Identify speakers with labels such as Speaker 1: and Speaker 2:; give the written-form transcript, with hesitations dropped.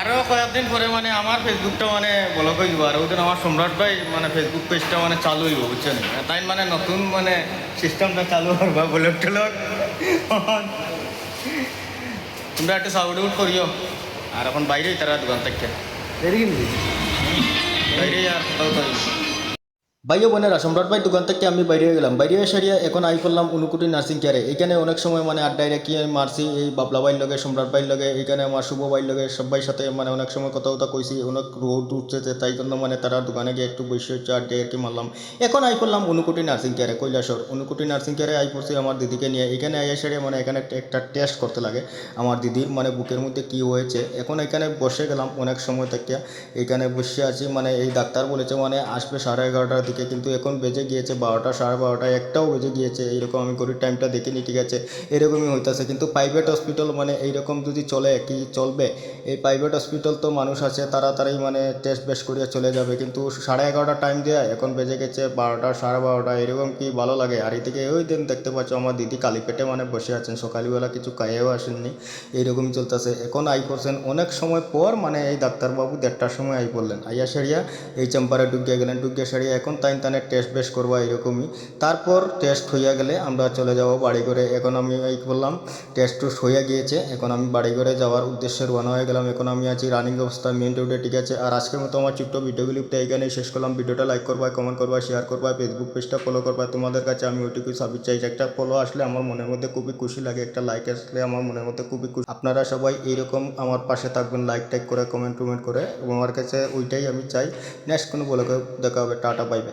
Speaker 1: আরও কয়েকদিন পরে মানে আমার ফেসবুকটা মানে ব্লক হয়ে যাবো আর ওই দিন আমার সম্রাট ভাই মানে ফেসবুক পেজটা মানে চালু হইব বুঝছেন তাই মানে নতুন মানে সিস্টেমটা চালু করবা ব্লক টলক তোমরা একটু সাউড আউট করিও আর এখন বাইরেই তারা দোকান থেকে বাইরেই আর কোথাও তো ভাইও বোনেরা সম্রাট ভাই দোকান থেকে আমি বাইরে গেলাম বাইরে সারিয়া এখন আই পড়লাম উনকুটি নার্সিং কেয়ারে এখানে অনেক সময় মানে আড্ডায় রেখি আমি মারছি এই বাবলা ভাইয়ের লগে সম্রাট ভাইয়ের লগে এখানে আমার শুভ ভাইয়ের লগে সবাই সাথে মানে অনেক সময় কথা কথা কইছি অনেক রোদ উঠছে তাই জন্য মানে তারা দোকানে গিয়ে একটু বসে হচ্ছে আড্ডায় আর কি মারলাম এখন আই পড়লাম উনকুটি নার্সিং কেয়ারে কৈলাসর উনকুটি নার্সিং কেয়ারে আই পড়ছি আমার দিদিকে নিয়ে এখানে আইয়া সারিয়া মানে এখানে একটা টেস্ট করতে লাগে আমার দিদির মানে বুকের মধ্যে কি হয়েছে এখন এখানে বসে গেলাম অনেক সময় থেকে এখানে বসে আছি মানে এই ডাক্তার বলেছে মানে আসবে 11:30টার দিকে কিন্তু এখন বেজে গিয়েছে 12টা 12:30 একটাও বেজে গিয়েছে এইরকম আমি ঘড়ির টাইমটা দেখিনি ঠিক আছে এরকমই হইতেছে কিন্তু প্রাইভেট হসপিটাল মানে এইরকম যদি চলে কি চলবে এই প্রাইভেট হসপিটাল তো মানুষ আছে তাড়াতাড়ি মানে টেস্ট বেশ করিয়া চলে যাবে কিন্তু 11:30 টাইম দেয় এখন বেজে গেছে 12টা 12:30 এরকম কি ভালো লাগে আর এদিকে ওই দিন দেখতে পাচ্ছ আমার দিদি কালী পেটে মানে বসে আছেন সকালবেলা কিছু খাইয়েও আসেননি এইরকমই চলতেছে এখন আই করছেন অনেক সময় পর মানে এই ডাক্তারবাবু 1:30টার সময় আই বললেন আইয়া সারিয়া এই চেম্বারে ঢুকিয়ে গেলেন ঢুকিয়ে সারিয়া এখন তানে টেস্ট বেশ করবো এরকমই তারপর টেস্ট হইয়া গেলে আমরা চলে যাব বাড়ি করে এখন আমি এই বললাম টেস্ট টুস্ট হইয়া গিয়েছে এখন আমি বাড়ি করে যাওয়ার উদ্দেশ্যে রওনা হয়ে গেলাম এখন আমি আছি রানিং অবস্থা মেন রোডে ঠিক আছে আর আজকের মতো আমার ছোট্ট ভিডিও ক্লিপটা এখানেই শেষ করলাম ভিডিওটা লাইক করবা কমেন্ট করবা শেয়ার করবা ফেসবুক পেজটা ফলো করবা তোমাদের কাছে আমি ওইটুকুই সাবির চাই একটা ফলো আসলে আমার মনের মধ্যে খুবই খুশি লাগে একটা লাইক আসলে আমার মনের মধ্যে খুবই খুশি আপনারা সবাই এইরকম আমার পাশে থাকবেন লাইক টাইক করে কমেন্ট টমেন্ট করে এবং আমার কাছে ওইটাই আমি চাই নেক্সট কোনো বলে দেখা হবে টাটা বাই বাই।